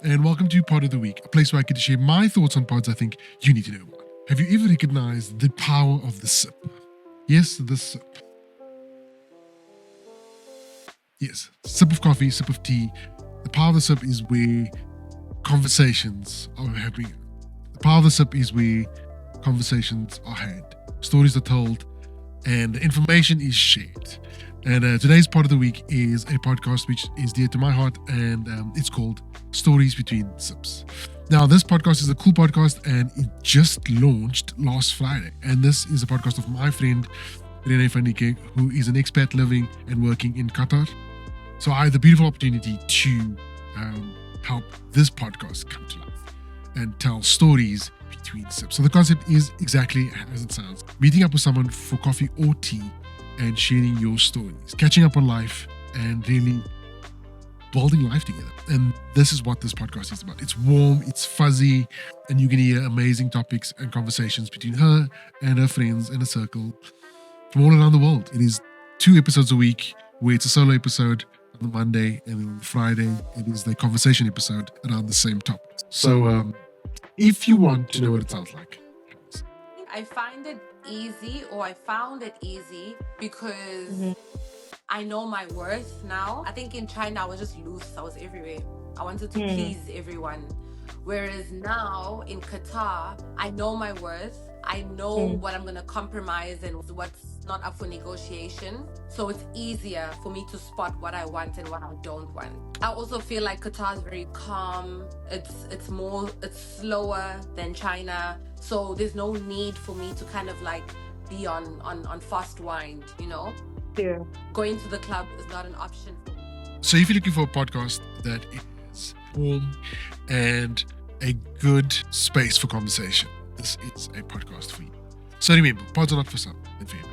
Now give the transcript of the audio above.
and welcome to Pod of the Week, a place where I get to share my thoughts on pods I think you need to know about. Have you ever recognized the power of the sip? Yes, the sip. Yes, sip of coffee, sip of tea. The power of the sip is where conversations are happening. The power of the sip is where conversations are had, stories are told, and information is shared. And today's Pod of the Week is a podcast which is dear to my heart, and it's called Stories Between Sips. Now, this podcast is a cool podcast, and it just launched last Friday. And this is a podcast of my friend, Rene Van Niekerk, who is an expat living and working in Qatar. So I had the beautiful opportunity to help this podcast come to life and tell stories between sips. So the concept is exactly as it sounds. Meeting up with someone for coffee or tea and sharing your stories, catching up on life and really building life together. And this is what this podcast is about. It's warm, it's fuzzy, and you can hear amazing topics and conversations between her and her friends in a circle from all around the world. It is 2 episodes a week, where it's a solo episode on the Monday, and then on Friday it is the conversation episode around the same topic. So if you want to know what it sounds like, I found it easy because I know my worth now. I think in China I was just loose. I was everywhere. I wanted to please everyone. Whereas now in Qatar, I know my worth. I know what I'm going to compromise and what's not up for negotiation. So it's easier for me to spot what I want and what I don't want. I also feel like Qatar is very calm. It's slower than China. So there's no need for me to kind of like be on fast wind, you know? Yeah. Going to the club is not an option for me. So if you're looking for a podcast that is warm and a good space for conversation, this is a podcast for you. So remember, pods are not for some, and for everyone.